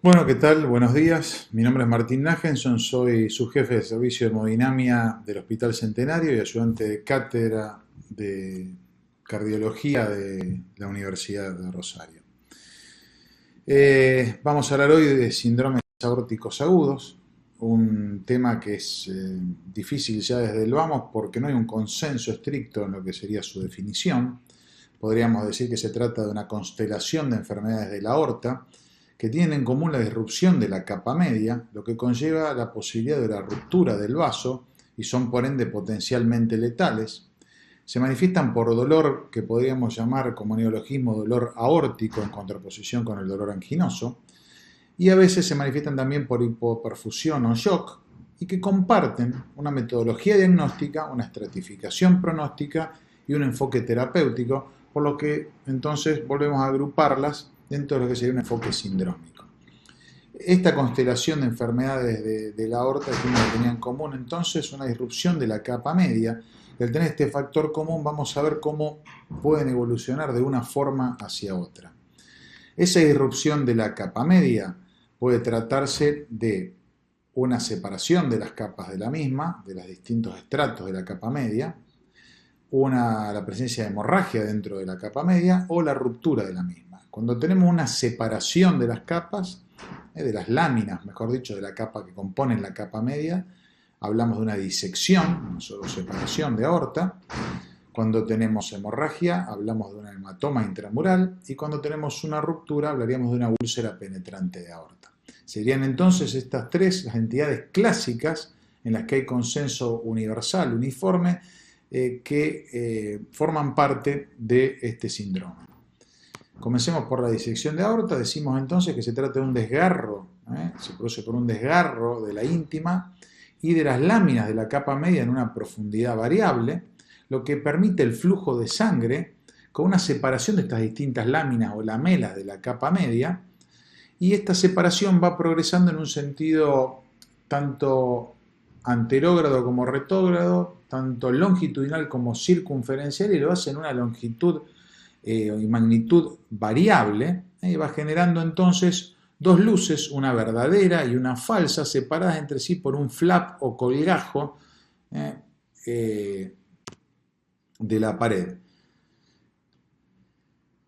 Bueno, ¿qué tal? Buenos días. Mi nombre es Martín Nagenson, soy subjefe de servicio de hemodinamia del Hospital Centenario y ayudante de cátedra de cardiología de la Universidad de Rosario. Vamos a hablar hoy de síndromes aórticos agudos, un tema que es difícil ya desde el vamos porque no hay un consenso estricto en lo que sería su definición. Podríamos decir que se trata de una constelación de enfermedades de la aorta que tienen en común la disrupción de la capa media, lo que conlleva la posibilidad de la ruptura del vaso y son por ende potencialmente letales. Se manifiestan por dolor que podríamos llamar como neologismo dolor aórtico en contraposición con el dolor anginoso, y a veces se manifiestan también por hipoperfusión o shock, y que comparten una metodología diagnóstica, una estratificación pronóstica y un enfoque terapéutico, por lo que entonces volvemos a agruparlas dentro de lo que sería un enfoque sindrómico. Esta constelación de enfermedades de la aorta tiene que tener en común entonces una disrupción de la capa media, y al tener este factor común vamos a ver cómo pueden evolucionar de una forma hacia otra. Esa disrupción de la capa media puede tratarse de una separación de las capas de la misma, de los distintos estratos de la capa media, la presencia de hemorragia dentro de la capa media o la ruptura de la misma. Cuando tenemos una separación de las capas, de las láminas, mejor dicho, de la capa que componen la capa media, hablamos de una disección, no solo separación de aorta. Cuando tenemos hemorragia, hablamos de un hematoma intramural, y cuando tenemos una ruptura, hablaríamos de una úlcera penetrante de aorta. Serían entonces estas tres las entidades clásicas en las que hay consenso universal, uniforme, que forman parte de este síndrome. Comencemos por la disección de aorta. Decimos entonces que se trata de un desgarro, se produce por un desgarro de la íntima y de las láminas de la capa media en una profundidad variable, lo que permite el flujo de sangre con una separación de estas distintas láminas o lamelas de la capa media, y esta separación va progresando en un sentido tanto anterógrado como retógrado, tanto longitudinal como circunferencial, y lo hace en una longitud y magnitud variable, y va generando entonces dos luces, una verdadera y una falsa, separadas entre sí por un flap o colgajo de la pared.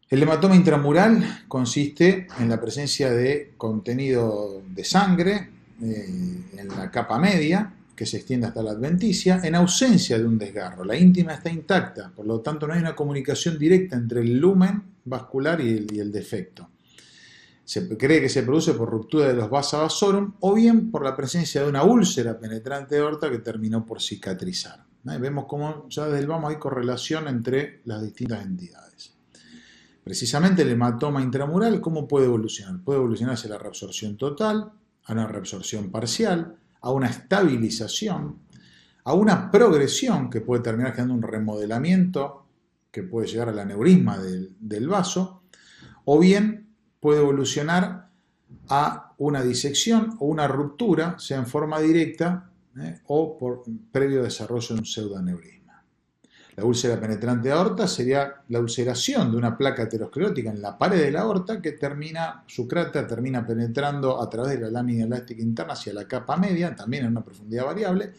El hematoma intramural consiste en la presencia de contenido de sangre en la capa media, que se extiende hasta la adventicia, en ausencia de un desgarro. La íntima está intacta, por lo tanto no hay una comunicación directa entre el lumen vascular y el defecto. Se cree que se produce por ruptura de los vasa vasorum o bien por la presencia de una úlcera penetrante de aorta que terminó por cicatrizar. Vemos cómo ya desde el vamos hay correlación entre las distintas entidades. Precisamente el hematoma intramural, ¿cómo puede evolucionar? Puede evolucionar hacia la reabsorción total, a una reabsorción parcial, a una estabilización, a una progresión que puede terminar generando un remodelamiento que puede llegar al aneurisma del vaso, o bien puede evolucionar a una disección o una ruptura, sea en forma directa o por previo desarrollo de un pseudoaneurisma. La úlcera penetrante de aorta sería la ulceración de una placa aterosclerótica en la pared de la aorta que su cráter termina penetrando a través de la lámina elástica interna hacia la capa media, también en una profundidad variable.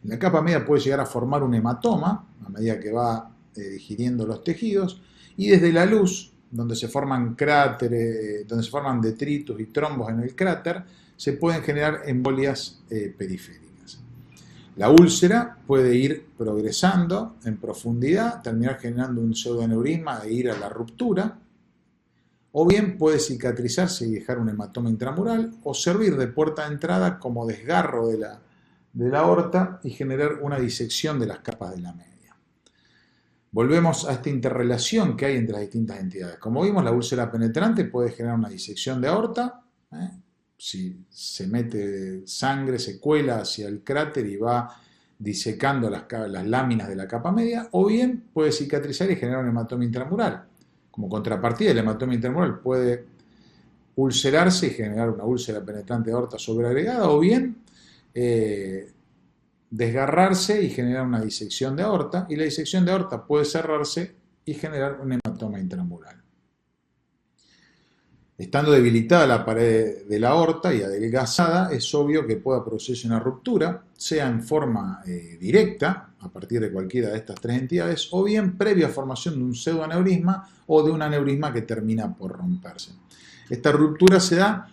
En la capa media puede llegar a formar un hematoma a medida que va digiriendo los tejidos, y desde la luz, donde se forman cráteres, donde se forman detritus y trombos en el cráter, se pueden generar embolias periféricas. La úlcera puede ir progresando en profundidad, terminar generando un pseudoaneurisma e ir a la ruptura, o bien puede cicatrizarse y dejar un hematoma intramural, o servir de puerta de entrada como desgarro de la aorta y generar una disección de las capas de la media. Volvemos a esta interrelación que hay entre las distintas entidades. Como vimos, la úlcera penetrante puede generar una disección de aorta, si se mete sangre, se cuela hacia el cráter y va disecando las láminas de la capa media, o bien puede cicatrizar y generar un hematoma intramural. Como contrapartida, el hematoma intramural puede ulcerarse y generar una úlcera penetrante de aorta sobreagregada, o bien desgarrarse y generar una disección de aorta, y la disección de aorta puede cerrarse y generar un hematoma intramural. Estando debilitada la pared de la aorta y adelgazada, es obvio que pueda producirse una ruptura, sea en forma directa, a partir de cualquiera de estas tres entidades, o bien previa formación de un pseudoaneurisma o de un aneurisma que termina por romperse. Esta ruptura se da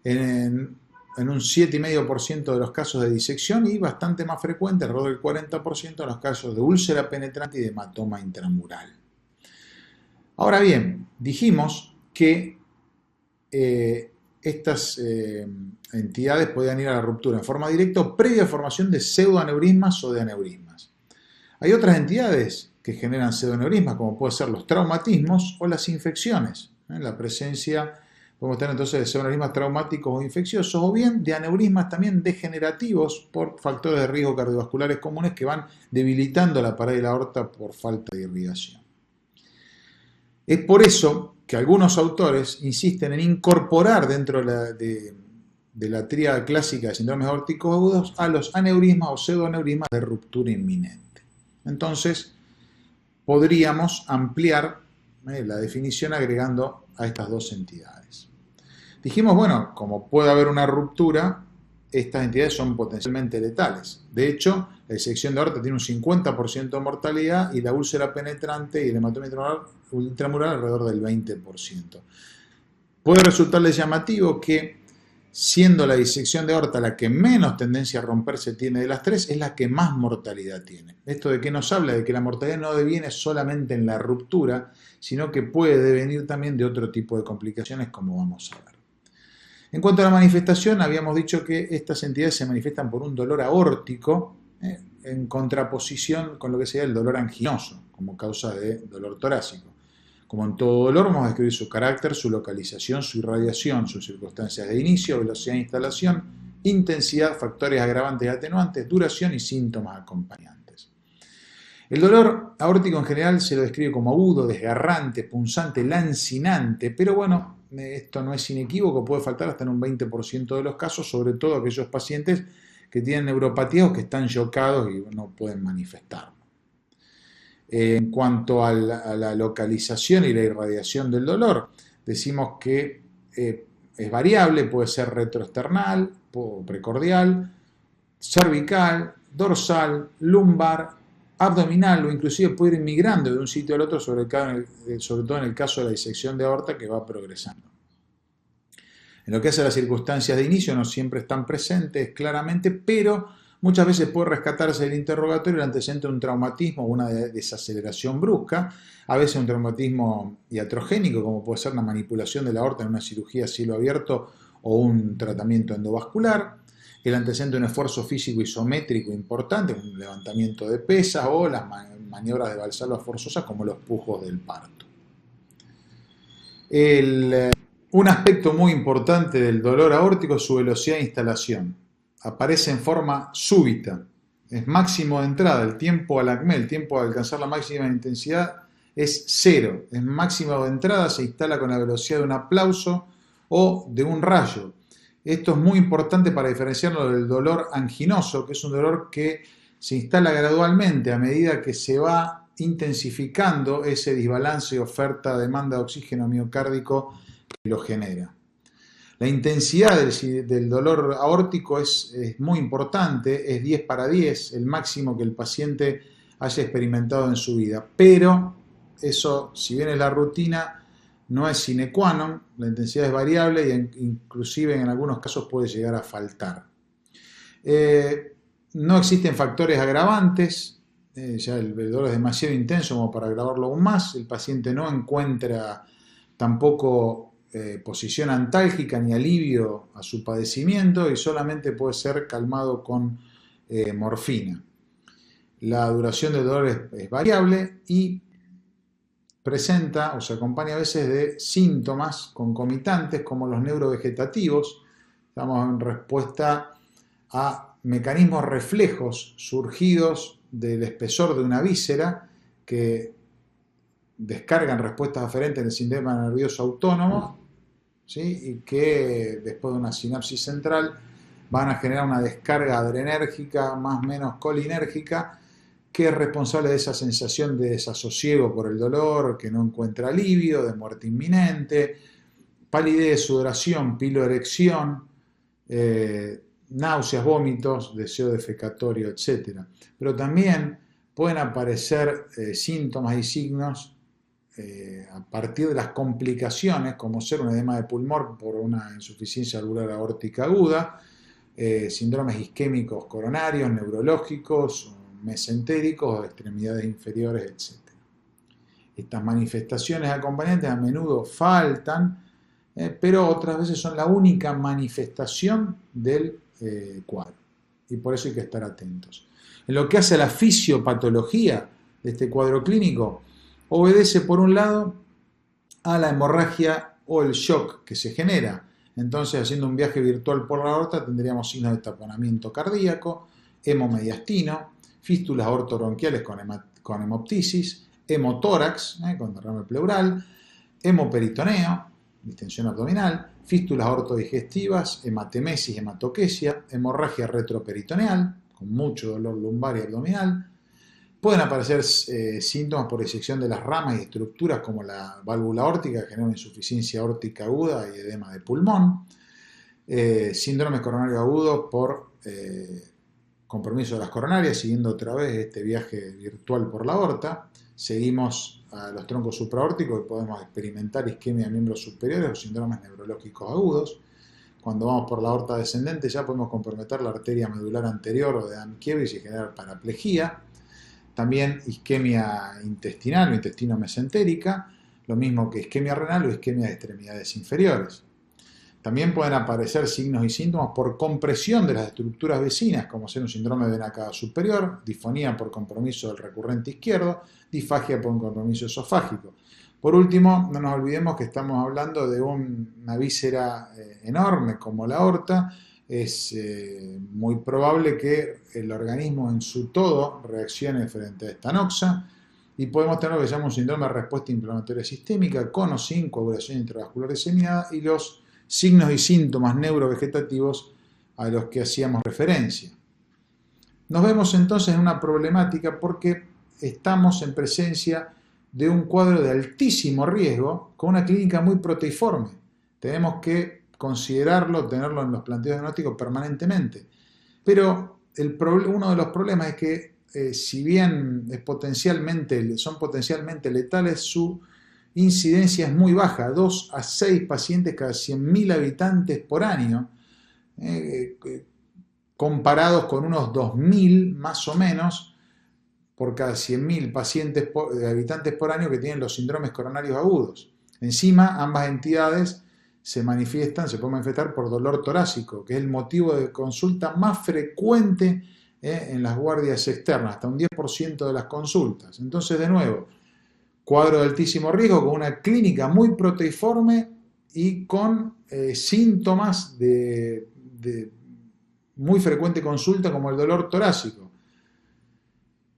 en un 7,5% de los casos de disección y bastante más frecuente, alrededor del 40% en los casos de úlcera penetrante y de hematoma intramural. Ahora bien, dijimos que estas entidades podían ir a la ruptura en forma directa o previa formación de pseudoaneurismas o de aneurismas. Hay otras entidades que generan pseudoaneurismas, como pueden ser los traumatismos o las infecciones. La presencia, podemos tener entonces de pseudoaneurismas traumáticos o infecciosos, o bien de aneurismas también degenerativos por factores de riesgo cardiovasculares comunes que van debilitando la pared de la aorta por falta de irrigación. Es por eso que algunos autores insisten en incorporar dentro de la tríada clásica de síndromes aórticos agudos a los aneurismas o pseudoaneurismas de ruptura inminente. Entonces, podríamos ampliar la definición agregando a estas dos entidades. Dijimos, bueno, como puede haber una ruptura, estas entidades son potencialmente letales. De hecho, la disección de aorta tiene un 50% de mortalidad y la úlcera penetrante y el hematoma intramural alrededor del 20%. Puede resultarles llamativo que, siendo la disección de aorta la que menos tendencia a romperse tiene de las tres, es la que más mortalidad tiene. ¿Esto de qué nos habla? De que la mortalidad no deviene solamente en la ruptura, sino que puede devenir también de otro tipo de complicaciones, como vamos a ver. En cuanto a la manifestación, habíamos dicho que estas entidades se manifiestan por un dolor aórtico, en contraposición con lo que sería el dolor anginoso, como causa de dolor torácico. Como en todo dolor, vamos a describir su carácter, su localización, su irradiación, sus circunstancias de inicio, velocidad de instalación, intensidad, factores agravantes y atenuantes, duración y síntomas acompañantes. El dolor aórtico en general se lo describe como agudo, desgarrante, punzante, lancinante, pero bueno, esto no es inequívoco, puede faltar hasta en un 20% de los casos, sobre todo aquellos pacientes que tienen neuropatía o que están chocados y no pueden manifestarlo. En cuanto a la localización y la irradiación del dolor, decimos que es variable, puede ser retroesternal, precordial, cervical, dorsal, lumbar, abdominal o inclusive puede ir migrando de un sitio al otro, sobre todo en el caso de la disección de aorta que va progresando. En lo que hace a las circunstancias de inicio no siempre están presentes claramente, pero muchas veces puede rescatarse del interrogatorio el antecedente de un traumatismo o una desaceleración brusca, a veces un traumatismo iatrogénico, como puede ser una manipulación de la aorta en una cirugía a cielo abierto o un tratamiento endovascular, el antecedente de un esfuerzo físico isométrico importante, un levantamiento de pesas o las maniobras de valsalva forzosas como los pujos del parto. Un aspecto muy importante del dolor aórtico es su velocidad de instalación. Aparece en forma súbita, es máximo de entrada, el tiempo al acmé, el tiempo a alcanzar la máxima intensidad es 0, es máximo de entrada, se instala con la velocidad de un aplauso o de un rayo. Esto es muy importante para diferenciarlo del dolor anginoso, que es un dolor que se instala gradualmente a medida que se va intensificando ese desbalance oferta-demanda de oxígeno miocárdico que lo genera. La intensidad del dolor aórtico es muy importante, es 10/10, el máximo que el paciente haya experimentado en su vida. Pero eso, si bien es la rutina, no es sine qua non, la intensidad es variable e inclusive en algunos casos puede llegar a faltar. No existen factores agravantes, ya el dolor es demasiado intenso como para agravarlo aún más, el paciente no encuentra tampoco posición antálgica ni alivio a su padecimiento y solamente puede ser calmado con morfina. La duración del dolor es variable y presenta o se acompaña a veces de síntomas concomitantes como los neurovegetativos. Estamos en respuesta a mecanismos reflejos surgidos del espesor de una víscera que descargan respuestas aferentes en el sistema nervioso autónomo, ¿sí? Y que después de una sinapsis central van a generar una descarga adrenérgica más o menos colinérgica que es responsable de esa sensación de desasosiego por el dolor, que no encuentra alivio, de muerte inminente, palidez, sudoración, piloerección, náuseas, vómitos, deseo defecatorio, etc. Pero también pueden aparecer síntomas y signos a partir de las complicaciones, como ser un edema de pulmón por una insuficiencia valvular aórtica aguda, síndromes isquémicos coronarios, neurológicos, mesentéricos, extremidades inferiores, etc. Estas manifestaciones acompañantes a menudo faltan, pero otras veces son la única manifestación del cuadro. Y por eso hay que estar atentos. En lo que hace a la fisiopatología de este cuadro clínico, obedece por un lado a la hemorragia o el shock que se genera. Entonces, haciendo un viaje virtual por la aorta, tendríamos signos de taponamiento cardíaco, hemomediastino, fístulas ortobronquiales con hemoptisis, hemotórax, con derrame pleural, hemoperitoneo, distensión abdominal, fístulas ortodigestivas, hematemesis, hematoquesia, hemorragia retroperitoneal, con mucho dolor lumbar y abdominal. Pueden aparecer síntomas por disección de las ramas y estructuras como la válvula aórtica, que genera una insuficiencia aórtica aguda y edema de pulmón. Síndromes coronarios agudos por compromiso de las coronarias, siguiendo otra vez este viaje virtual por la aorta. Seguimos a los troncos supraórticos y podemos experimentar isquemia de miembros superiores o síndromes neurológicos agudos. Cuando vamos por la aorta descendente ya podemos comprometer la arteria medular anterior o de Dankiewicz y generar paraplejía. También isquemia intestinal o intestino mesentérica, lo mismo que isquemia renal o isquemia de extremidades inferiores. También pueden aparecer signos y síntomas por compresión de las estructuras vecinas, como ser un síndrome de vena cava superior, disfonía por compromiso del recurrente izquierdo, disfagia por un compromiso esofágico. Por último, no nos olvidemos que estamos hablando de una víscera enorme como la aorta. Es muy probable que el organismo en su todo reaccione frente a esta noxa y podemos tener lo que se llama un síndrome de respuesta inflamatoria sistémica con o sin coagulación intravascular diseminada y los signos y síntomas neurovegetativos a los que hacíamos referencia. Nos vemos entonces en una problemática porque estamos en presencia de un cuadro de altísimo riesgo con una clínica muy proteiforme. Tenemos que considerarlo, tenerlo en los planteos diagnósticos permanentemente. Pero uno de los problemas es que si bien son potencialmente letales, su incidencia es muy baja, 2 a 6 pacientes cada 100.000 habitantes por año, comparados con unos 2.000 más o menos por cada 100.000 habitantes por año que tienen los síndromes coronarios agudos. Encima, ambas entidades se pueden manifestar por dolor torácico, que es el motivo de consulta más frecuente en las guardias externas, hasta un 10% de las consultas. Entonces, de nuevo, cuadro de altísimo riesgo con una clínica muy proteiforme y con síntomas de muy frecuente consulta como el dolor torácico.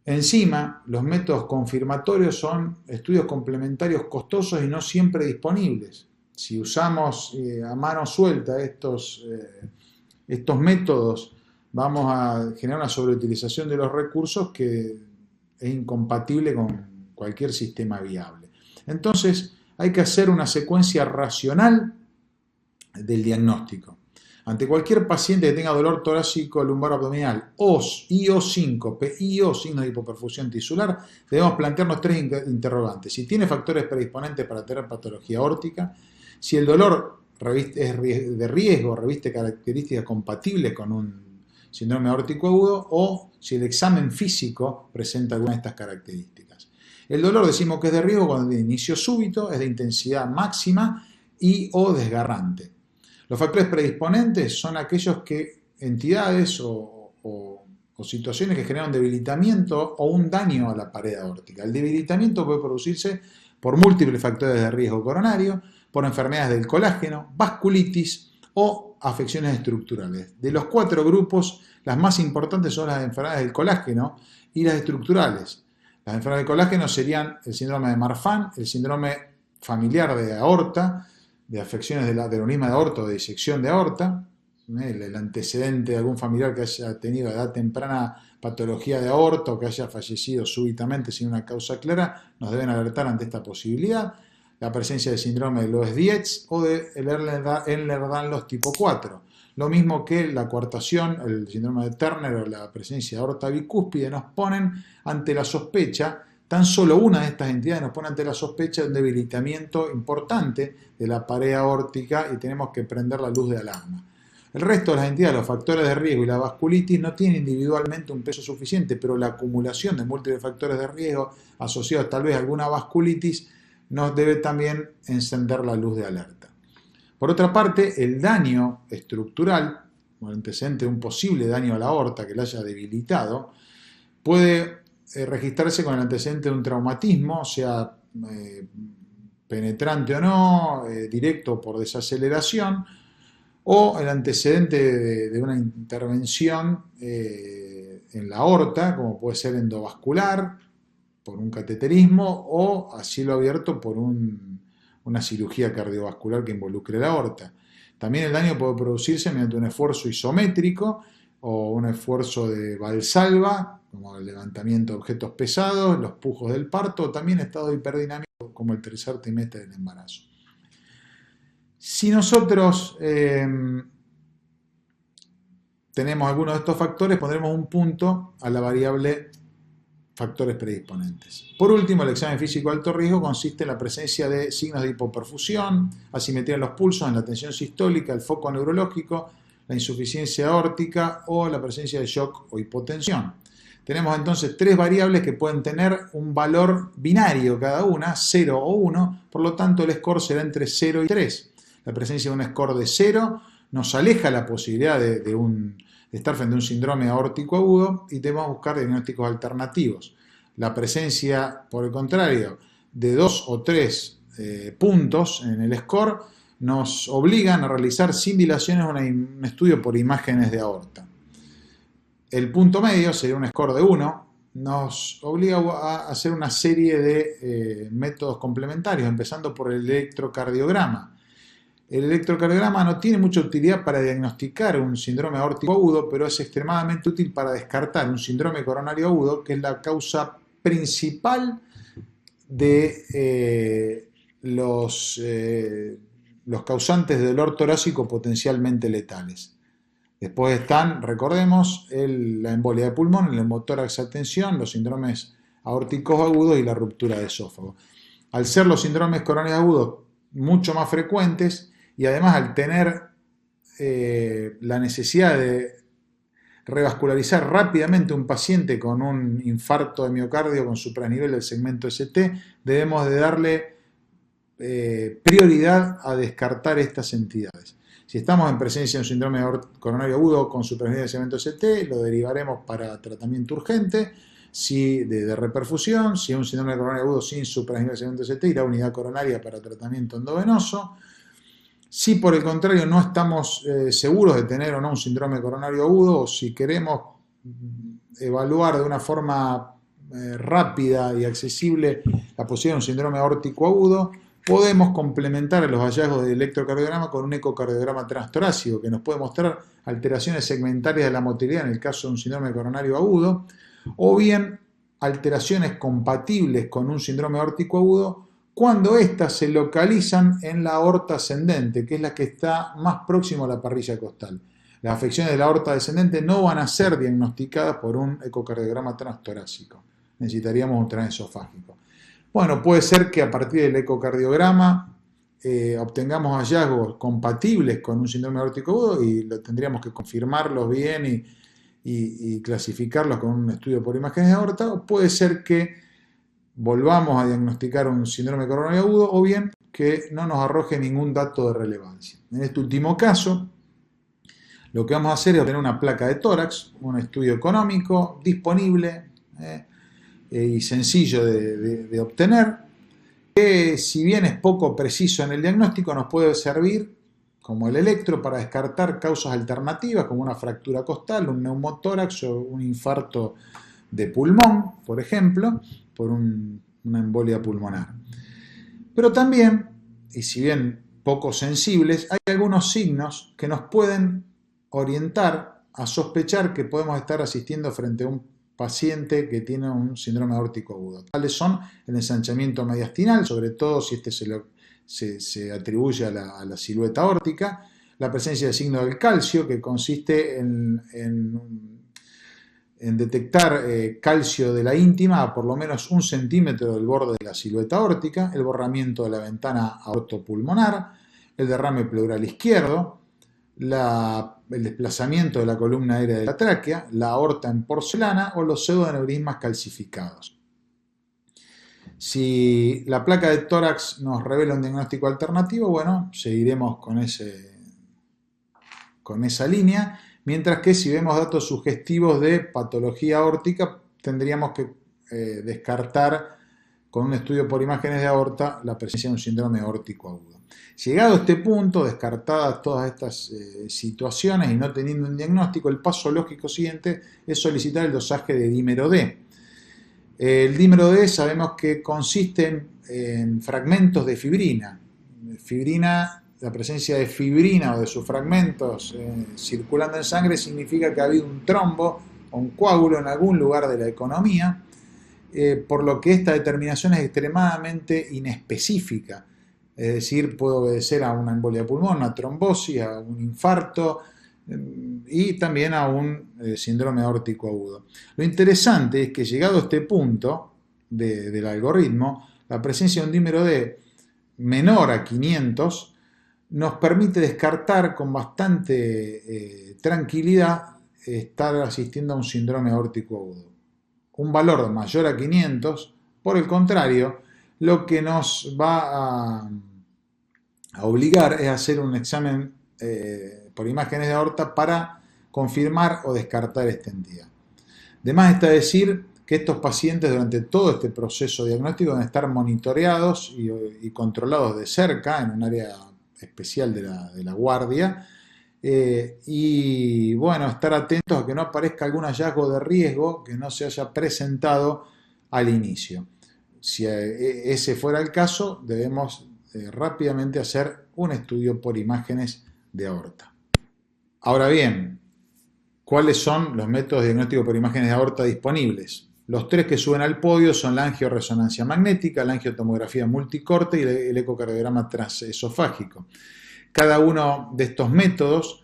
Encima, los métodos confirmatorios son estudios complementarios costosos y no siempre disponibles. Si usamos a mano suelta estos métodos, vamos a generar una sobreutilización de los recursos que es incompatible con cualquier sistema viable. Entonces, hay que hacer una secuencia racional del diagnóstico. Ante cualquier paciente que tenga dolor torácico lumbar abdominal, OS, síncope, signo de hipoperfusión tisular, debemos plantearnos 3 interrogantes. Si tiene factores predisponentes para tener patología aórtica, si el dolor es de riesgo, reviste características compatibles con un síndrome aórtico agudo, o si el examen físico presenta alguna de estas características. El dolor decimos que es de riesgo cuando es de inicio súbito, es de intensidad máxima o desgarrante. Los factores predisponentes son aquellos entidades o situaciones que generan debilitamiento o un daño a la pared aórtica. El debilitamiento puede producirse por múltiples factores de riesgo coronario, por enfermedades del colágeno, vasculitis o afecciones estructurales. De los 4 grupos, las más importantes son las enfermedades del colágeno y las estructurales. Las enfermedades del colágeno serían el síndrome de Marfan, el síndrome familiar de aorta, de afecciones del aneurisma de aorta o de disección de aorta, el antecedente de algún familiar que haya tenido a edad temprana patología de aorta o que haya fallecido súbitamente sin una causa clara, nos deben alertar ante esta posibilidad. la presencia del síndrome de Loeys-Dietz o de Ehlers-Danlos tipo 4. Lo mismo que la coartación, el síndrome de Turner o la presencia de aorta bicúspide nos ponen ante la sospecha, tan solo una de estas entidades nos pone ante la sospecha de un debilitamiento importante de la pared aórtica y tenemos que prender la luz de alarma. El resto de las entidades, los factores de riesgo y la vasculitis no tienen individualmente un peso suficiente, pero la acumulación de múltiples factores de riesgo asociados tal vez a alguna vasculitis nos debe también encender la luz de alerta. Por otra parte, el daño estructural, o el antecedente de un posible daño a la aorta que la haya debilitado, puede registrarse con el antecedente de un traumatismo, sea penetrante o no, directo por desaceleración, o el antecedente de una intervención en la aorta, como puede ser endovascular, por un cateterismo, o a cielo abierto por una cirugía cardiovascular que involucre la aorta. También el daño puede producirse mediante un esfuerzo isométrico o un esfuerzo de valsalva, como el levantamiento de objetos pesados, los pujos del parto, o también estado hiperdinamico, como el tercer trimestre del embarazo. Si nosotros tenemos alguno de estos factores, pondremos un punto a la variable factores predisponentes. Por último, el examen físico de alto riesgo consiste en la presencia de signos de hipoperfusión, asimetría en los pulsos, en la tensión sistólica, el foco neurológico, la insuficiencia aórtica o la presencia de shock o hipotensión. Tenemos entonces tres variables que pueden tener un valor binario cada una, 0 o 1, por lo tanto el score será entre 0 y 3. La presencia de un score de 0 nos aleja la posibilidad de estar frente a un síndrome aórtico agudo y debemos buscar diagnósticos alternativos. La presencia, por el contrario, de 2 o 3 puntos en el score nos obligan a realizar sin dilaciones un estudio por imágenes de aorta. El punto medio sería un score de 1, nos obliga a hacer una serie de métodos complementarios, empezando por el electrocardiograma. El electrocardiograma no tiene mucha utilidad para diagnosticar un síndrome aórtico agudo, pero es extremadamente útil para descartar un síndrome coronario agudo, que es la causa principal de los causantes de dolor torácico potencialmente letales. Después están, recordemos, la embolia de pulmón, el hemotórax a tensión, los síndromes aórticos agudos y la ruptura de esófago. Al ser los síndromes coronarios agudos mucho más frecuentes, y además al tener la necesidad de revascularizar rápidamente un paciente con un infarto de miocardio con supranivel del segmento ST, debemos de darle prioridad a descartar estas entidades. Si estamos en presencia de un síndrome coronario agudo con supranivel del segmento ST, lo derivaremos para tratamiento urgente. Si de reperfusión, si es un síndrome coronario agudo sin supranivel del segmento ST, irá a unidad coronaria para tratamiento endovenoso. Si por el contrario no estamos seguros de tener o no un síndrome coronario agudo, o si queremos evaluar de una forma rápida y accesible la posibilidad de un síndrome aórtico agudo, podemos complementar los hallazgos del electrocardiograma con un ecocardiograma transtorácico que nos puede mostrar alteraciones segmentarias de la motilidad en el caso de un síndrome coronario agudo, o bien alteraciones compatibles con un síndrome aórtico agudo cuando éstas se localizan en la aorta ascendente, que es la que está más próximo a la parrilla costal. Las afecciones de la aorta descendente no van a ser diagnosticadas por un ecocardiograma transtorácico. Necesitaríamos un transesofágico. Bueno, puede ser que a partir del ecocardiograma obtengamos hallazgos compatibles con un síndrome aórtico agudo y tendríamos que confirmarlos bien y clasificarlos con un estudio por imágenes de aorta, o puede ser que volvamos a diagnosticar un síndrome coronario agudo o bien que no nos arroje ningún dato de relevancia. En este último caso, lo que vamos a hacer es obtener una placa de tórax, un estudio económico, disponible y sencillo de obtener, que si bien es poco preciso en el diagnóstico, nos puede servir como el electro para descartar causas alternativas como una fractura costal, un neumotórax o un infarto de pulmón, por ejemplo, por una embolia pulmonar. Pero también, y si bien poco sensibles, hay algunos signos que nos pueden orientar a sospechar que podemos estar asistiendo frente a un paciente que tiene un síndrome aórtico agudo. Tales son el ensanchamiento mediastinal, sobre todo si este se atribuye a la silueta aórtica, la presencia de signo del calcio, que consiste en detectar calcio de la íntima a por lo menos 1 centímetro del borde de la silueta aórtica, el borramiento de la ventana aortopulmonar, el derrame pleural izquierdo, el desplazamiento de la columna aérea de la tráquea, la aorta en porcelana o los pseudoneurismas calcificados. Si la placa de tórax nos revela un diagnóstico alternativo, bueno, seguiremos con esa línea, mientras que si vemos datos sugestivos de patología aórtica, tendríamos que descartar con un estudio por imágenes de aorta la presencia de un síndrome aórtico agudo. Llegado a este punto, descartadas todas estas situaciones y no teniendo un diagnóstico, el paso lógico siguiente es solicitar el dosaje de dímero D. El dímero D sabemos que consiste en fragmentos de fibrina. La presencia de fibrina o de sus fragmentos circulando en sangre significa que ha habido un trombo o un coágulo en algún lugar de la economía, por lo que esta determinación es extremadamente inespecífica. Es decir, puede obedecer a una embolia de pulmón, a una trombosis, a un infarto y también a un síndrome aórtico agudo. Lo interesante es que llegado a este punto del algoritmo, la presencia de un dímero D menor a 500 nos permite descartar con bastante tranquilidad estar asistiendo a un síndrome aórtico agudo. Un valor mayor a 500, por el contrario, lo que nos va a obligar es hacer un examen por imágenes de aorta para confirmar o descartar esta entidad. De más está decir que estos pacientes durante todo este proceso diagnóstico deben estar monitoreados y controlados de cerca en un área especial de la guardia y bueno, estar atentos a que no aparezca algún hallazgo de riesgo que no se haya presentado al inicio. Si ese fuera el caso, debemos rápidamente hacer un estudio por imágenes de aorta. Ahora bien, ¿cuáles son los métodos de diagnóstico por imágenes de aorta disponibles? Los 3 que suben al podio son la angioresonancia magnética, la angiotomografía multicorte y el ecocardiograma transesofágico. Cada uno de estos métodos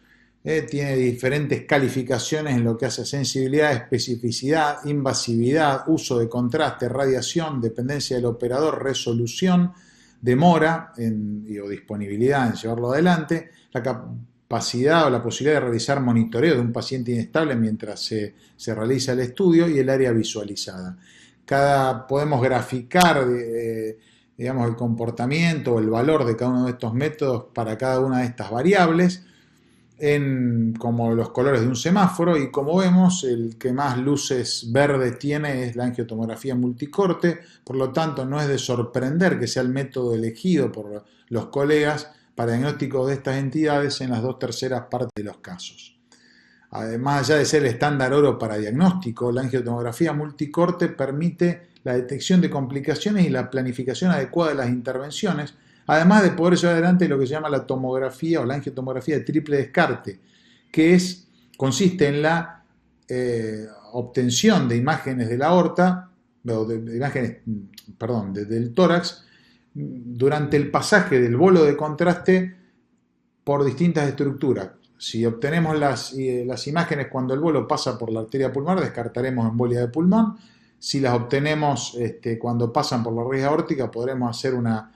tiene diferentes calificaciones en lo que hace a sensibilidad, especificidad, invasividad, uso de contraste, radiación, dependencia del operador, resolución, demora o disponibilidad en llevarlo adelante, la capacidad o la posibilidad de realizar monitoreo de un paciente inestable mientras se realiza el estudio y el área visualizada. Podemos graficar digamos, el comportamiento o el valor de cada uno de estos métodos para cada una de estas variables como los colores de un semáforo, y como vemos el que más luces verdes tiene es la angiotomografía multicorte. Por lo tanto, no es de sorprender que sea el método elegido por los colegas para diagnóstico de estas entidades en las 2/3 partes de los casos. Además, allá de ser el estándar oro para diagnóstico, la angiotomografía multicorte permite la detección de complicaciones y la planificación adecuada de las intervenciones, además de poder llevar adelante lo que se llama la tomografía o la angiotomografía de triple descarte, que consiste en la obtención de imágenes de la aorta, del tórax, durante el pasaje del bolo de contraste por distintas estructuras. Si obtenemos las imágenes cuando el bolo pasa por la arteria pulmonar, descartaremos embolia de pulmón. Si las obtenemos cuando pasan por la raíz aórtica, podremos hacer una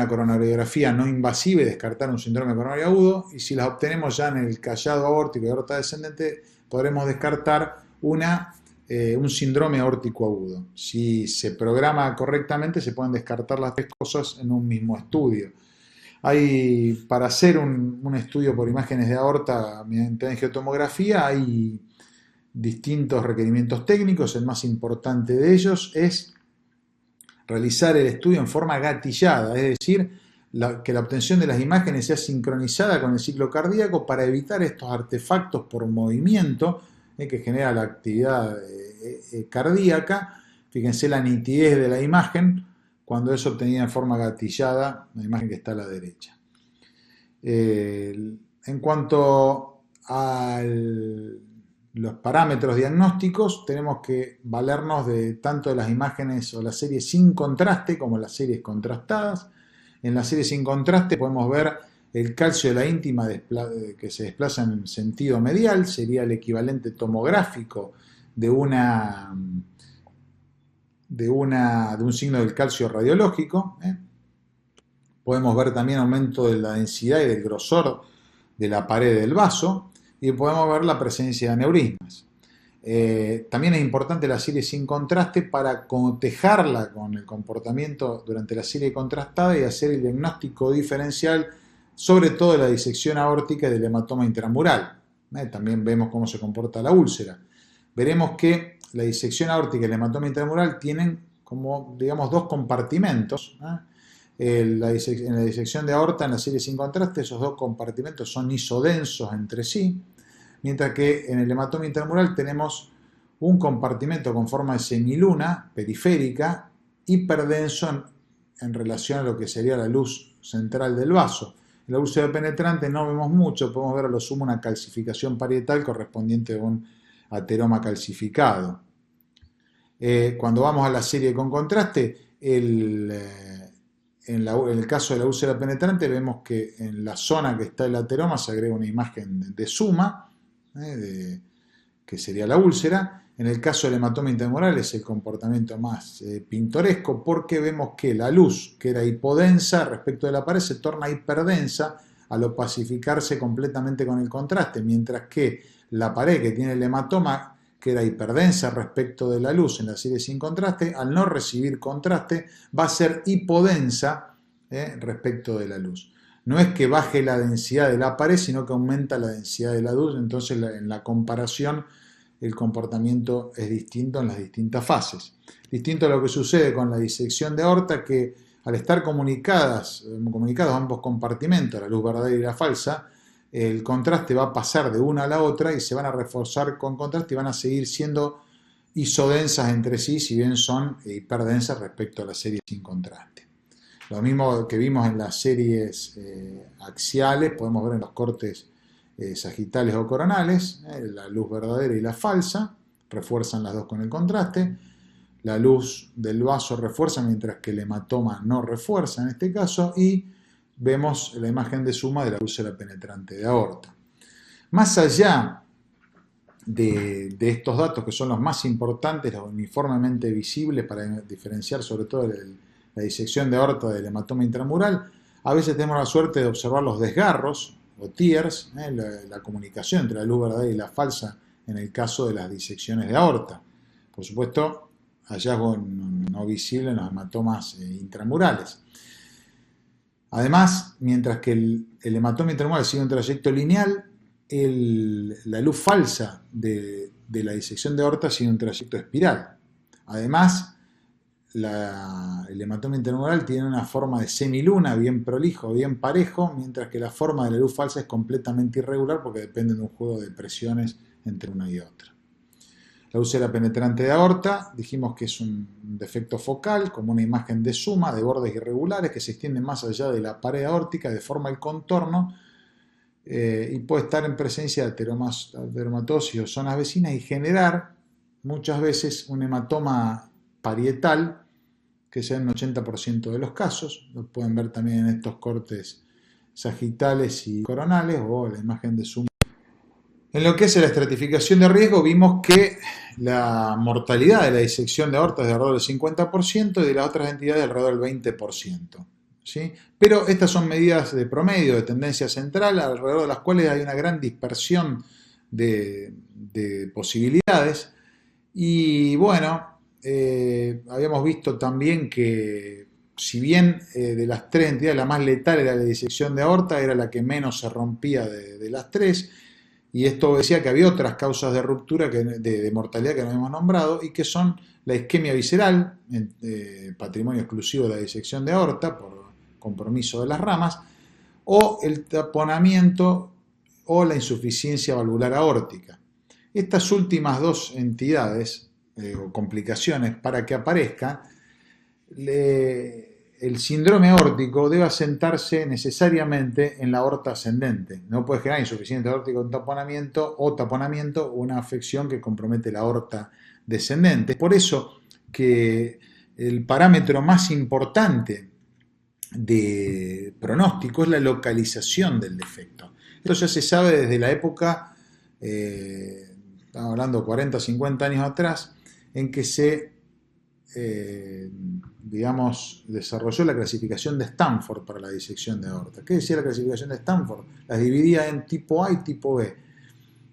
coronariografía no invasiva y descartar un síndrome coronario agudo. Y si las obtenemos ya en el callado aórtico y aorta descendente, podremos descartar un síndrome aórtico agudo. Si se programa correctamente, se pueden descartar las 3 cosas en un mismo estudio. Para hacer un estudio por imágenes de aorta mediante angiotomografía hay distintos requerimientos técnicos. El más importante de ellos es realizar el estudio en forma gatillada, es decir, que la obtención de las imágenes sea sincronizada con el ciclo cardíaco para evitar estos artefactos por movimiento que genera la actividad cardíaca. Fíjense la nitidez de la imagen cuando es obtenida en forma gatillada, la imagen que está a la derecha. En cuanto a los parámetros diagnósticos tenemos que valernos de tanto de las imágenes o las series sin contraste como las series contrastadas. En la serie sin contraste podemos ver el calcio de la íntima que se desplaza en sentido medial, sería el equivalente tomográfico de un signo del calcio radiológico. Podemos ver también aumento de la densidad y del grosor de la pared del vaso y podemos ver la presencia de aneurismas. También es importante la serie sin contraste para cotejarla con el comportamiento durante la serie contrastada y hacer el diagnóstico diferencial, sobre todo de la disección aórtica y del hematoma intramural. También vemos cómo se comporta la úlcera. Veremos que la disección aórtica y el hematoma intramural tienen como, digamos, dos compartimentos. En la disección de aorta, en la serie sin contraste, esos dos compartimentos son isodensos entre sí, mientras que en el hematoma intramural tenemos un compartimento con forma de semiluna periférica hiperdenso en relación a lo que sería la luz central del vaso. En la úlcera penetrante no vemos mucho, podemos ver a lo sumo una calcificación parietal correspondiente a un ateroma calcificado. Cuando vamos a la serie con contraste, en el caso de la úlcera penetrante vemos que en la zona que está el ateroma se agrega una imagen de suma, que sería la úlcera. En el caso del hematoma intramural es el comportamiento más pintoresco, porque vemos que la luz, que era hipodensa respecto de la pared, se torna hiperdensa al opacificarse completamente con el contraste, mientras que la pared que tiene el hematoma, que era hiperdensa respecto de la luz en la serie sin contraste, al no recibir contraste va a ser hipodensa respecto de la luz. No es que baje la densidad de la pared, sino que aumenta la densidad de la luz, entonces en la comparación el comportamiento es distinto en las distintas fases. Distinto a lo que sucede con la disección de aorta, que al estar comunicados ambos compartimentos, la luz verdadera y la falsa, el contraste va a pasar de una a la otra y se van a reforzar con contraste y van a seguir siendo isodensas entre sí, si bien son hiperdensas respecto a la serie sin contraste. Lo mismo que vimos en las series axiales, podemos ver en los cortes sagitales o coronales, la luz verdadera y la falsa, refuerzan las dos con el contraste. La luz del vaso refuerza, mientras que el hematoma no refuerza en este caso, y vemos la imagen de suma de la úlcera penetrante de aorta. Más allá de estos datos, que son los más importantes, los uniformemente visibles para diferenciar sobre todo la disección de aorta del hematoma intramural, a veces tenemos la suerte de observar los desgarros o tears, la comunicación entre la luz verdadera y la falsa en el caso de las disecciones de aorta. Por supuesto, hallazgo no visible en los hematomas intramurales. Además, mientras que el hematoma intramural sigue un trayecto lineal, la luz falsa de la disección de aorta sigue un trayecto espiral. Además, el hematoma intramural tiene una forma de semiluna, bien prolijo, bien parejo, mientras que la forma de la luz falsa es completamente irregular porque depende de un juego de presiones entre una y otra. La úlcera penetrante de aorta, dijimos que es un defecto focal, como una imagen de suma, de bordes irregulares que se extienden más allá de la pared aórtica, deforma el contorno y puede estar en presencia de ateromatosis o zonas vecinas y generar muchas veces un hematoma parietal, que sea en un 80% de los casos. Lo pueden ver también en estos cortes sagitales y coronales o la imagen de suma. En lo que es la estratificación de riesgo, vimos que la mortalidad de la disección de aorta es de alrededor del 50% y de las otras entidades de alrededor del 20%. ¿Sí? Pero estas son medidas de promedio, de tendencia central, alrededor de las cuales hay una gran dispersión de posibilidades. Y bueno, habíamos visto también que si bien de las tres entidades la más letal era la disección de aorta, era la que menos se rompía de las tres. Y esto decía que había otras causas de ruptura, de mortalidad que no hemos nombrado, y que son la isquemia visceral, patrimonio exclusivo de la disección de aorta, por compromiso de las ramas, o el taponamiento o la insuficiencia valvular aórtica. Estas últimas dos entidades o complicaciones, para que aparezcan, el síndrome aórtico debe asentarse necesariamente en la aorta ascendente. No puede generar insuficiencia aórtica con taponamiento o una afección que compromete la aorta descendente. Por eso que el parámetro más importante de pronóstico es la localización del defecto. Esto ya se sabe desde la época, estamos hablando 40, 50 años atrás, en que se desarrolló la clasificación de Stanford para la disección de aorta. ¿Qué decía la clasificación de Stanford? Las dividía en tipo A y tipo B,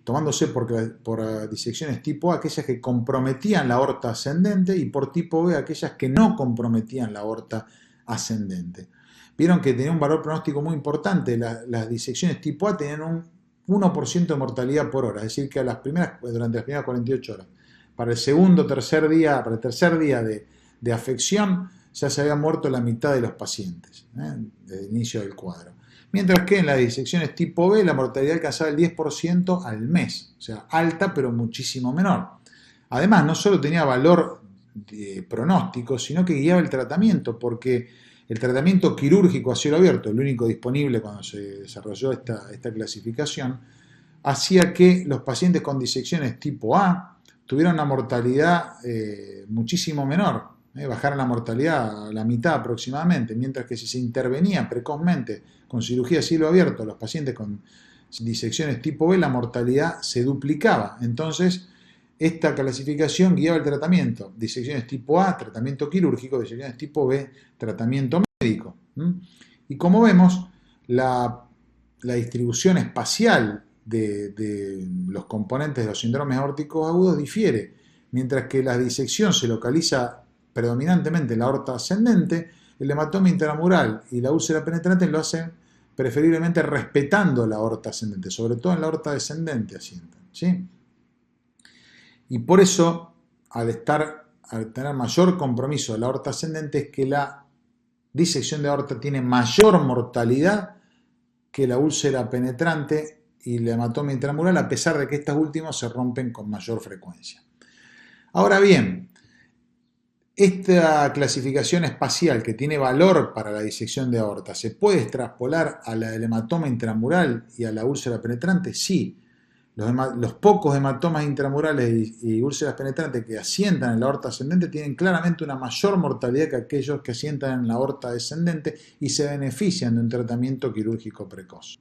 tomándose por disecciones tipo A aquellas que comprometían la aorta ascendente y por tipo B aquellas que no comprometían la aorta ascendente. Vieron que tenía un valor pronóstico muy importante. Las disecciones tipo A tenían un 1% de mortalidad por hora, es decir, que durante las primeras 48 horas. Para el tercer día de afección ya se había muerto la mitad de los pacientes, desde el inicio del cuadro. Mientras que en las disecciones tipo B la mortalidad alcanzaba el 10% al mes, o sea, alta pero muchísimo menor. Además, no solo tenía valor pronóstico, sino que guiaba el tratamiento, porque el tratamiento quirúrgico a cielo abierto, el único disponible cuando se desarrolló esta clasificación, hacía que los pacientes con disecciones tipo A tuvieron una mortalidad muchísimo menor, bajaron la mortalidad a la mitad aproximadamente, mientras que si se intervenía precozmente con cirugía a cielo abierto los pacientes con disecciones tipo B, la mortalidad se duplicaba. Entonces, esta clasificación guiaba el tratamiento. Disecciones tipo A, tratamiento quirúrgico; disecciones tipo B, tratamiento médico. Y como vemos, la distribución espacial de los componentes de los síndromes aórticos agudos difiere. Mientras que la disección se localiza predominantemente en la aorta ascendente, el hematoma intramural y la úlcera penetrante lo hacen preferiblemente respetando la aorta ascendente, sobre todo en la aorta descendente asientan, ¿sí? Y por eso, al tener mayor compromiso de la aorta ascendente, es que la disección de aorta tiene mayor mortalidad que la úlcera penetrante y el hematoma intramural, a pesar de que estas últimas se rompen con mayor frecuencia. Ahora bien, esta clasificación espacial que tiene valor para la disección de aorta, ¿se puede extrapolar a la del hematoma intramural y a la úlcera penetrante? Sí. Los pocos hematomas intramurales y úlceras penetrantes que asientan en la aorta ascendente tienen claramente una mayor mortalidad que aquellos que asientan en la aorta descendente y se benefician de un tratamiento quirúrgico precoz.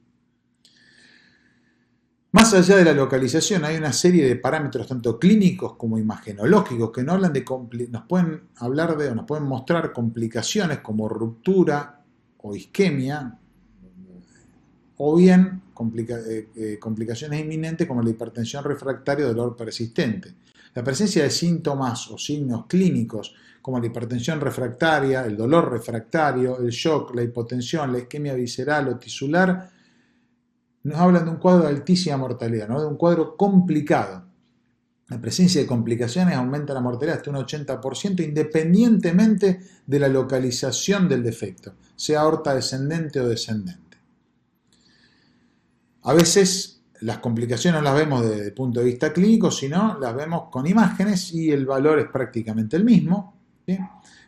Más allá de la localización, hay una serie de parámetros tanto clínicos como imagenológicos que nos pueden mostrar complicaciones como ruptura o isquemia, o bien complicaciones inminentes como la hipertensión refractaria o dolor persistente. La presencia de síntomas o signos clínicos como la hipertensión refractaria, el dolor refractario, el shock, la hipotensión, la isquemia visceral o tisular, nos hablan de un cuadro de altísima mortalidad, ¿no? De un cuadro complicado. La presencia de complicaciones aumenta la mortalidad hasta un 80% independientemente de la localización del defecto, sea aorta descendente o descendente. A veces las complicaciones no las vemos desde el punto de vista clínico, sino las vemos con imágenes y el valor es prácticamente el mismo, ¿sí?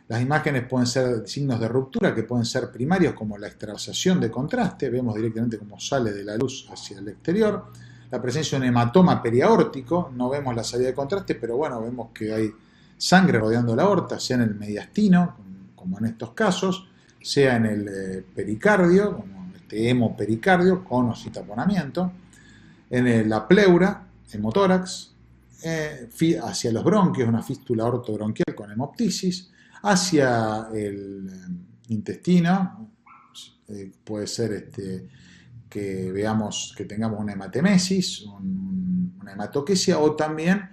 Las imágenes pueden ser signos de ruptura que pueden ser primarios como la extravasación de contraste, vemos directamente cómo sale de la luz hacia el exterior. La presencia de un hematoma periaórtico, no vemos la salida de contraste, pero bueno, vemos que hay sangre rodeando la aorta, sea en el mediastino, como en estos casos, sea en el pericardio, como este hemopericardio, con o sin taponamiento, en la pleura, hemotórax, hacia los bronquios, una fístula ortobronquial con hemoptisis, hacia el intestino, puede ser que veamos que tengamos una hematemesis, una hematoquesia, o también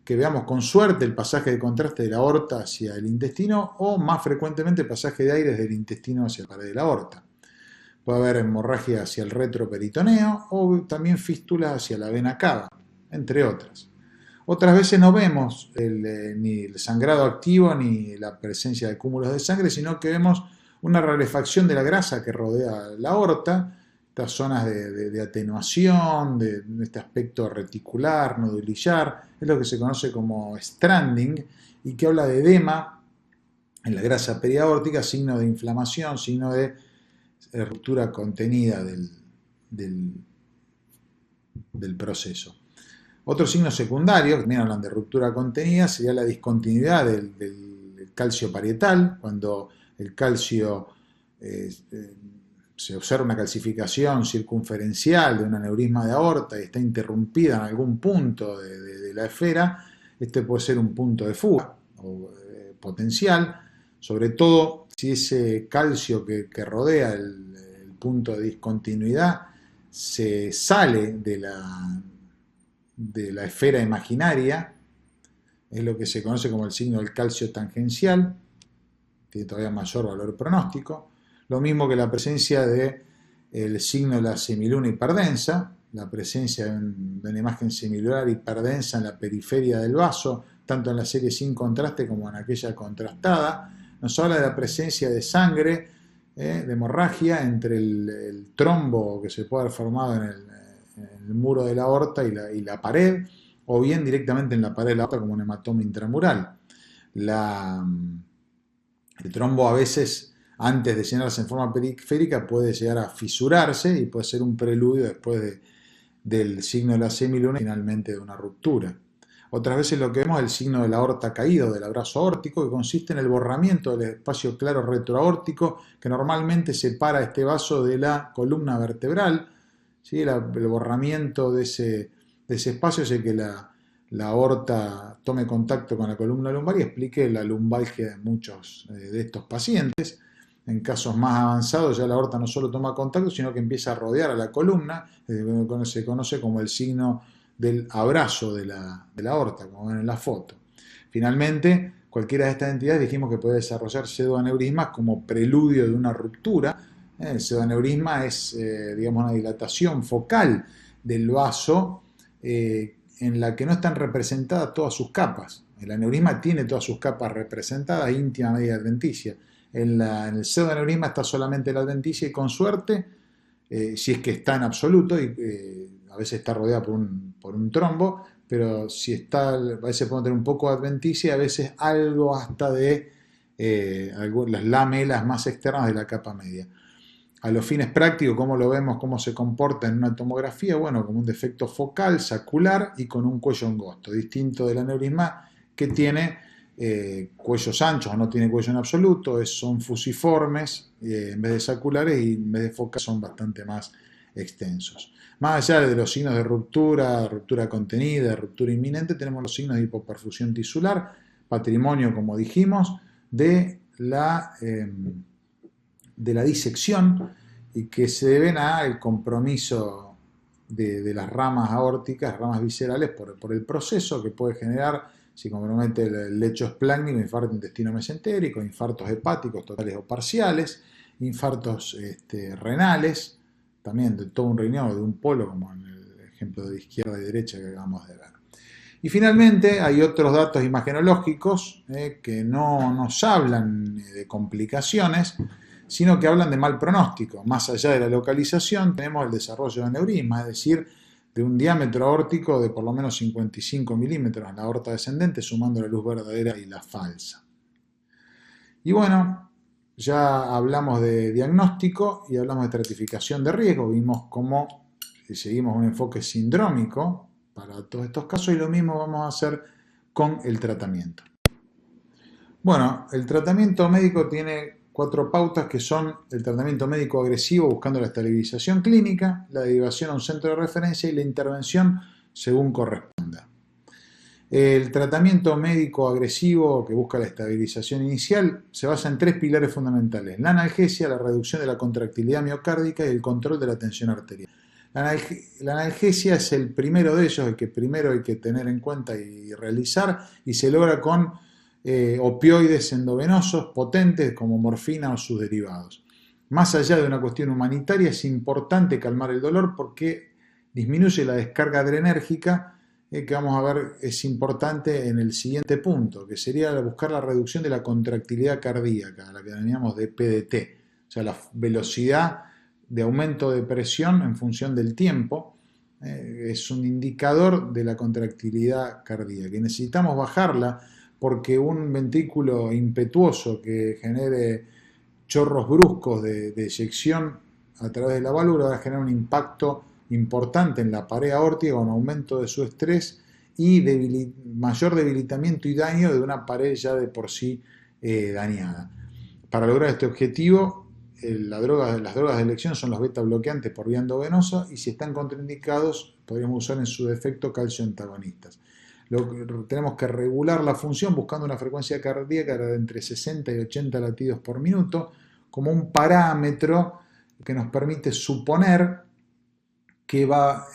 que veamos con suerte el pasaje de contraste de la aorta hacia el intestino, o más frecuentemente el pasaje de aire desde el intestino hacia la pared de la aorta. Puede haber hemorragia hacia el retroperitoneo o también fístula hacia la vena cava, entre otras. Otras veces no vemos ni el sangrado activo ni la presencia de cúmulos de sangre, sino que vemos una rarefacción de la grasa que rodea la aorta, estas zonas de atenuación, de este aspecto reticular, nodulillar, es lo que se conoce como stranding y que habla de edema en la grasa periaórtica, signo de inflamación, signo de ruptura contenida del, del proceso. Otro signo secundario, que también hablan de ruptura contenida, sería la discontinuidad del calcio parietal, cuando el calcio se observa una calcificación circunferencial de un aneurisma de aorta y está interrumpida en algún punto de la esfera. Este puede ser un punto de fuga o potencial, sobre todo si ese calcio que rodea el punto de discontinuidad se sale de la esfera imaginaria, es lo que se conoce como el signo del calcio tangencial, tiene todavía mayor valor pronóstico. Lo mismo que la presencia del signo de la semiluna hiperdensa, la presencia de una imagen semilunar hiperdensa en la periferia del vaso, tanto en la serie sin contraste como en aquella contrastada. Nos habla de la presencia de sangre, de hemorragia entre el trombo que se puede haber formado en el muro de la aorta y la pared, o bien directamente en la pared de la aorta como un hematoma intramural. El trombo a veces, antes de llenarse en forma periférica, puede llegar a fisurarse y puede ser un preludio después del signo de la semiluna y finalmente de una ruptura. Otras veces lo que vemos es el signo de la aorta caído, del abrazo aórtico, que consiste en el borramiento del espacio claro retroaórtico que normalmente separa este vaso de la columna vertebral. ¿Sí? El borramiento de ese espacio hace que la aorta tome contacto con la columna lumbar y explique la lumbalgia de muchos de estos pacientes. En casos más avanzados ya la aorta no solo toma contacto, sino que empieza a rodear a la columna, se conoce como el signo del abrazo de la aorta, como ven en la foto. Finalmente, cualquiera de estas entidades dijimos que puede desarrollar pseudoaneurismas como preludio de una ruptura. El pseudoaneurisma es, digamos, una dilatación focal del vaso en la que no están representadas todas sus capas. El aneurisma tiene todas sus capas representadas, íntima, media y adventicia. En el pseudoaneurisma está solamente la adventicia y con suerte, si es que está en absoluto, y a veces está rodeada por un trombo, pero si está, a veces podemos tener un poco de adventicia, a veces algo hasta de las lamelas más externas de la capa media. A los fines prácticos, ¿cómo lo vemos? ¿Cómo se comporta en una tomografía? Bueno, como un defecto focal, sacular y con un cuello angosto, distinto del aneurisma que tiene cuellos anchos o no tiene cuello en absoluto, son fusiformes en vez de saculares y en vez de focales son bastante más extensos. Más allá de los signos de ruptura, ruptura contenida, ruptura inminente, tenemos los signos de hipoperfusión tisular, patrimonio, como dijimos, de la disección y que se deben al compromiso de las ramas aórticas, ramas viscerales, por el proceso que puede generar, si compromete el lecho esplácnico, infarto intestino mesentérico, infartos hepáticos totales o parciales, infartos renales, también de todo un riñón o de un polo, como en el ejemplo de izquierda y derecha que acabamos de ver. Y finalmente hay otros datos imagenológicos que no nos hablan de complicaciones, sino que hablan de mal pronóstico. Más allá de la localización tenemos el desarrollo de aneurisma, es decir, de un diámetro aórtico de por lo menos 55 milímetros en la aorta descendente, sumando la luz verdadera y la falsa. Y bueno, ya hablamos de diagnóstico y hablamos de estratificación de riesgo. Vimos cómo seguimos un enfoque sindrómico para todos estos casos y lo mismo vamos a hacer con el tratamiento. Bueno, el tratamiento médico tiene 4 pautas que son el tratamiento médico agresivo buscando la estabilización clínica, la derivación a un centro de referencia y la intervención según corresponda. El tratamiento médico agresivo que busca la estabilización inicial se basa en 3 pilares fundamentales: la analgesia, la reducción de la contractilidad miocárdica y el control de la tensión arterial. La analgesia es el primero de ellos, el que primero hay que tener en cuenta y realizar, y se logra con opioides endovenosos potentes como morfina o sus derivados. Más allá de una cuestión humanitaria, es importante calmar el dolor porque disminuye la descarga adrenérgica, que vamos a ver es importante en el siguiente punto, que sería buscar la reducción de la contractilidad cardíaca, la que denominamos de PDT, o sea, la velocidad de aumento de presión en función del tiempo, es un indicador de la contractilidad cardíaca y necesitamos bajarla porque un ventrículo impetuoso que genere chorros bruscos de eyección a través de la válvula va a generar un impacto importante en la pared aórtica con aumento de su estrés y mayor debilitamiento y daño de una pared ya de por sí dañada. Para lograr este objetivo, las drogas de elección son los beta bloqueantes por vía endovenosa y si están contraindicados podríamos usar en su defecto calcio antagonistas. Tenemos que regular la función buscando una frecuencia cardíaca de entre 60 y 80 latidos por minuto como un parámetro que nos permite suponer que va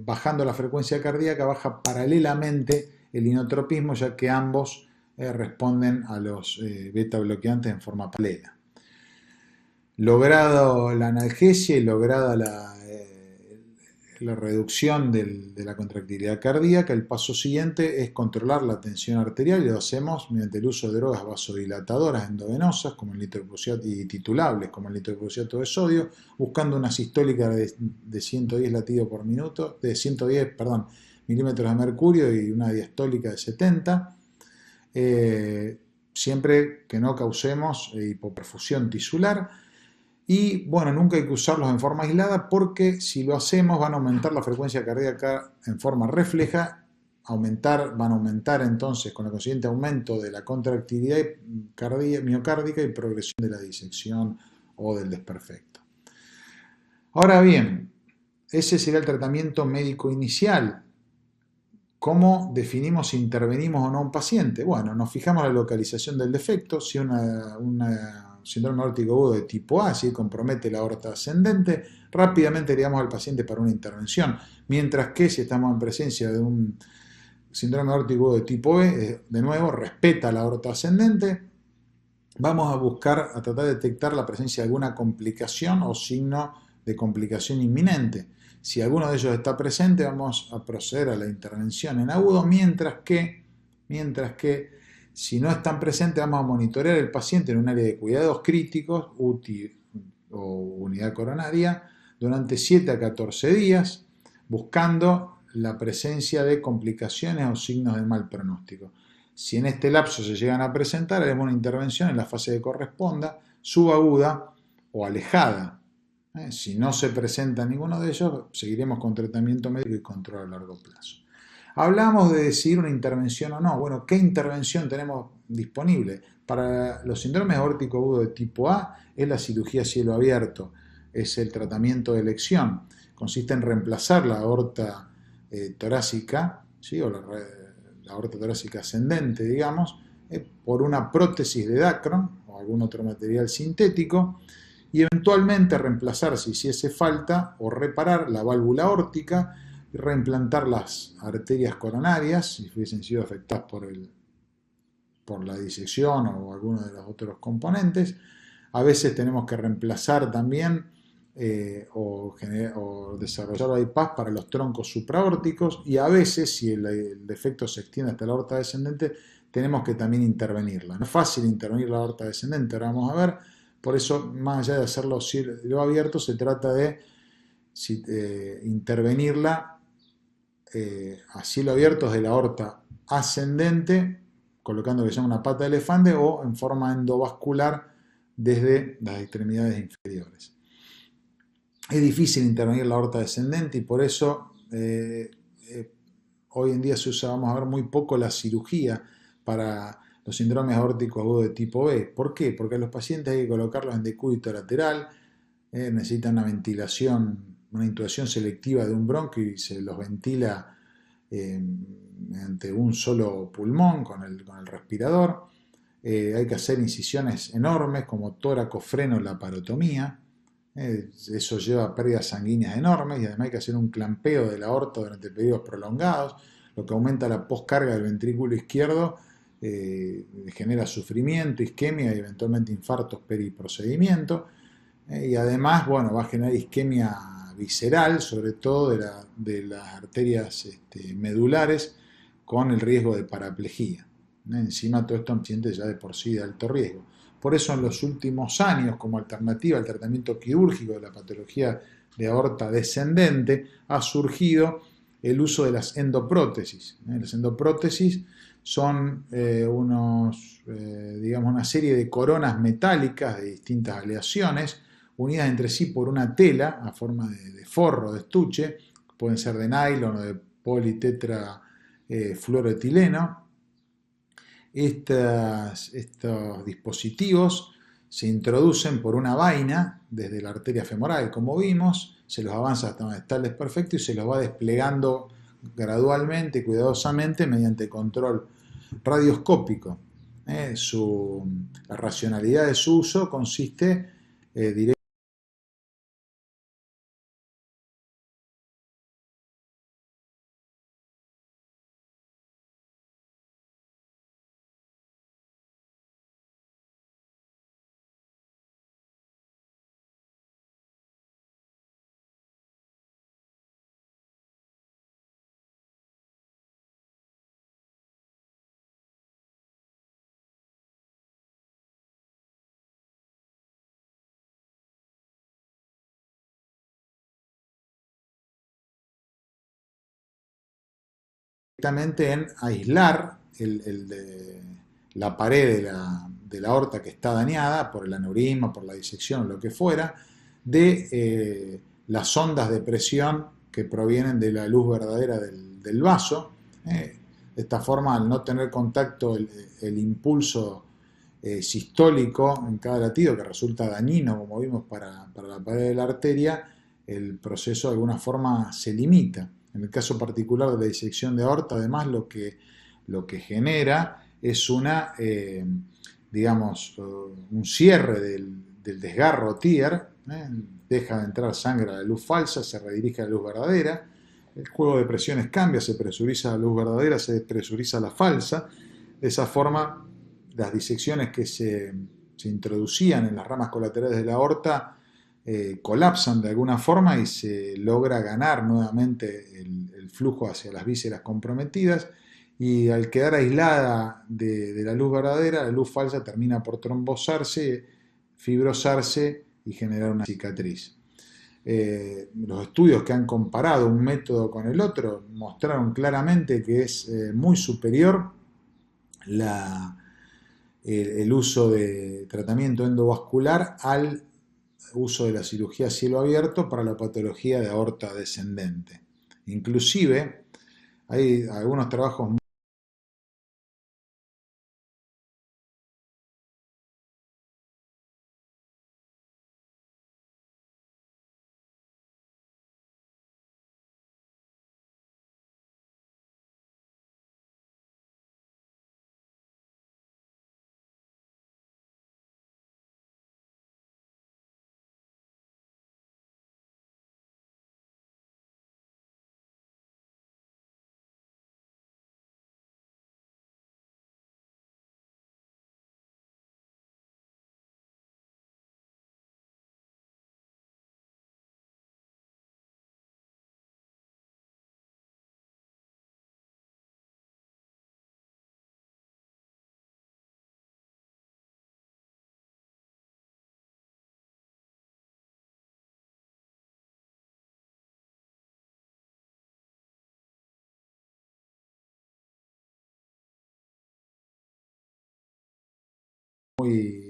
bajando la frecuencia cardíaca, baja paralelamente el inotropismo, ya que ambos responden a los beta bloqueantes en forma paralela. Logrado la analgesia y lograda la reducción de la contractilidad cardíaca, el paso siguiente es controlar la tensión arterial y lo hacemos mediante el uso de drogas vasodilatadoras endovenosas como el nitroprusiato y titulables como el nitroprusiato de sodio, buscando una sistólica de 110 latidos por minuto, de 110, milímetros de mercurio y una diastólica de 70, siempre que no causemos hipoperfusión tisular. Y bueno, nunca hay que usarlos en forma aislada porque si lo hacemos van a aumentar la frecuencia cardíaca en forma refleja, van a aumentar entonces con el consiguiente aumento de la contractilidad miocárdica y progresión de la disección o del desperfecto. Ahora bien, ese sería el tratamiento médico inicial. ¿Cómo definimos si intervenimos o no a un paciente? Bueno, nos fijamos en la localización del defecto, si una síndrome aórtico agudo de tipo A, si compromete la aorta ascendente, rápidamente llevamos al paciente para una intervención, mientras que si estamos en presencia de un síndrome aórtico agudo de tipo B, de nuevo, respeta la aorta ascendente, vamos a tratar de detectar la presencia de alguna complicación o signo de complicación inminente. Si alguno de ellos está presente, vamos a proceder a la intervención en agudo, mientras que si no están presentes, vamos a monitorear el paciente en un área de cuidados críticos, UTI o unidad coronaria, durante 7 a 14 días, buscando la presencia de complicaciones o signos de mal pronóstico. Si en este lapso se llegan a presentar, haremos una intervención en la fase que corresponda, subaguda o alejada. Si no se presenta ninguno de ellos, seguiremos con tratamiento médico y control a largo plazo. Hablamos de decidir una intervención o no. Bueno, ¿qué intervención tenemos disponible? Para los síndromes aórtico agudo de tipo A es la cirugía a cielo abierto, es el tratamiento de elección. Consiste en reemplazar la aorta torácica, ¿sí? O la aorta torácica ascendente, digamos, por una prótesis de Dacron o algún otro material sintético y eventualmente reemplazar, si hiciese falta, o reparar la válvula aórtica y reimplantar las arterias coronarias, si hubiesen sido afectadas por la disección o alguno de los otros componentes. A veces tenemos que reemplazar también o desarrollar bypass para los troncos supraórticos y a veces, si el defecto se extiende hasta la aorta descendente, tenemos que también intervenirla. No es fácil intervenir la aorta descendente, ahora vamos a ver. Por eso, más allá de hacerlo a cielo abierto, se trata de intervenirla a cielo abierto desde la aorta ascendente, colocando lo que se llama una pata de elefante, o en forma endovascular desde las extremidades inferiores. Es difícil intervenir la aorta descendente y por eso hoy en día se usa, vamos a ver, muy poco la cirugía para los síndromes aórticos agudos de tipo B. ¿Por qué? Porque a los pacientes hay que colocarlos en decúbito lateral, necesitan una ventilación, una intubación selectiva de un bronquio y se los ventila mediante un solo pulmón con el respirador. Hay que hacer incisiones enormes como tóraco-freno laparotomía. Eso lleva a pérdidas sanguíneas enormes y además hay que hacer un clampeo de la aorta durante periodos prolongados, lo que aumenta la poscarga del ventrículo izquierdo, genera sufrimiento, isquemia y eventualmente infartos periprocedimiento. Y además, bueno, va a generar isquemia visceral, sobre todo de las arterias medulares, con el riesgo de paraplejía. Encima todo esto en pacientes ya de por sí de alto riesgo. Por eso en los últimos años, como alternativa al tratamiento quirúrgico de la patología de aorta descendente, ha surgido el uso de las endoprótesis. Las endoprótesis son digamos, una serie de coronas metálicas de distintas aleaciones, unidas entre sí por una tela a forma de forro, de estuche, pueden ser de nylon o de politetra fluoroetileno. Estos dispositivos se introducen por una vaina desde la arteria femoral, como vimos, se los avanza hasta donde está el desperfecto y se los va desplegando gradualmente, cuidadosamente, mediante control radioscópico. La racionalidad de su uso consiste directamente en aislar la pared de la aorta que está dañada por el aneurisma, por la disección o lo que fuera, de las ondas de presión que provienen de la luz verdadera del vaso. De esta forma, al no tener contacto el impulso sistólico en cada latido, que resulta dañino, como vimos, para la pared de la arteria, el proceso de alguna forma se limita. En el caso particular de la disección de aorta, además, lo que genera es digamos, un cierre del desgarro TIER, deja de entrar sangre a la luz falsa, se redirige a la luz verdadera, el juego de presiones cambia, se presuriza la luz verdadera, se despresuriza la falsa. De esa forma, las disecciones que se introducían en las ramas colaterales de la aorta colapsan de alguna forma y se logra ganar nuevamente el flujo hacia las vísceras comprometidas, y al quedar aislada de la luz verdadera, la luz falsa termina por trombosarse, fibrosarse y generar una cicatriz. Los estudios que han comparado un método con el otro mostraron claramente que es muy superior el uso de tratamiento endovascular al uso de la cirugía a cielo abierto para la patología de aorta descendente. Inclusive hay algunos trabajos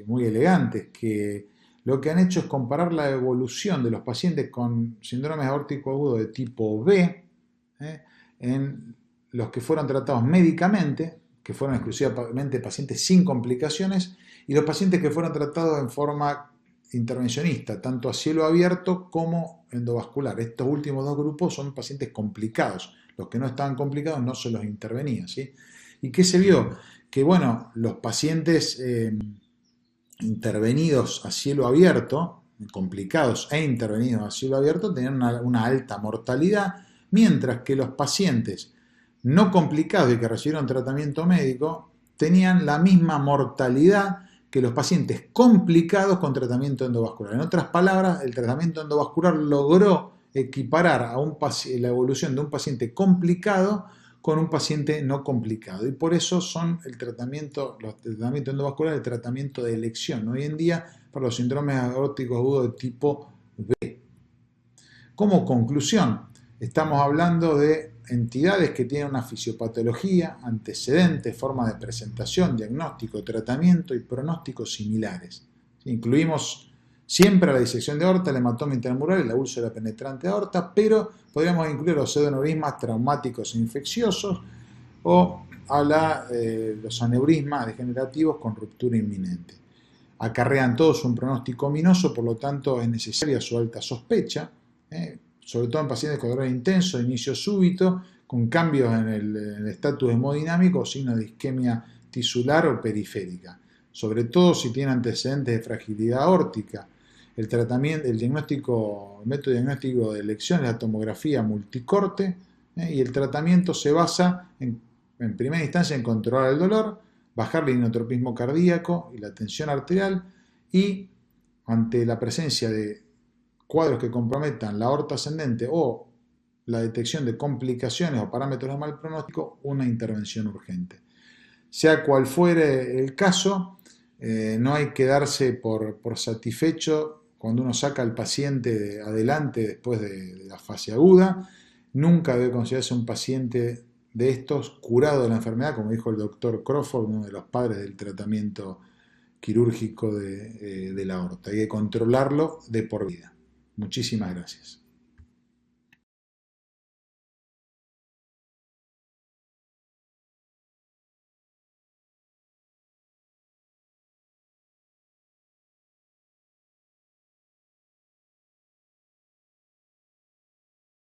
muy elegantes que lo que han hecho es comparar la evolución de los pacientes con síndrome aórtico agudo de tipo B, en los que fueron tratados médicamente, que fueron exclusivamente pacientes sin complicaciones, y los pacientes que fueron tratados en forma intervencionista, tanto a cielo abierto como endovascular. Estos últimos dos grupos son pacientes complicados. Los que no estaban complicados no se los intervenía, ¿sí? ¿Y qué se vio? Que, bueno, los pacientes intervenidos a cielo abierto, complicados e intervenidos a cielo abierto, tenían una alta mortalidad, mientras que los pacientes no complicados y que recibieron tratamiento médico tenían la misma mortalidad que los pacientes complicados con tratamiento endovascular. En otras palabras, el tratamiento endovascular logró equiparar a la evolución de un paciente complicado con un paciente no complicado, y por eso son el tratamiento endovascular, el tratamiento de elección hoy en día para los síndromes aórticos agudos de tipo B. Como conclusión, estamos hablando de entidades que tienen una fisiopatología, antecedentes, forma de presentación, diagnóstico, tratamiento y pronóstico similares. Incluimos siempre a la disección de aorta, el hematoma intramural y la úlcera penetrante de aorta, pero podríamos incluir los pseudoneurismas traumáticos e infecciosos o a los aneurismas degenerativos con ruptura inminente. Acarrean todos un pronóstico ominoso, por lo tanto es necesaria su alta sospecha, sobre todo en pacientes con dolor intenso, de inicio súbito, con cambios en el estatus hemodinámico o signos de isquemia tisular o periférica, sobre todo si tienen antecedentes de fragilidad aórtica. El método diagnóstico de elección es la tomografía multicorte, y el tratamiento se basa en primera instancia en controlar el dolor, bajar el inotropismo cardíaco y la tensión arterial, y ante la presencia de cuadros que comprometan la aorta ascendente o la detección de complicaciones o parámetros de mal pronóstico, una intervención urgente. Sea cual fuere el caso, no hay que darse por satisfecho cuando uno saca al paciente adelante después de la fase aguda. Nunca debe considerarse un paciente de estos curado de la enfermedad, como dijo el doctor Crawford, uno de los padres del tratamiento quirúrgico de la aorta. Hay que controlarlo de por vida. Muchísimas gracias.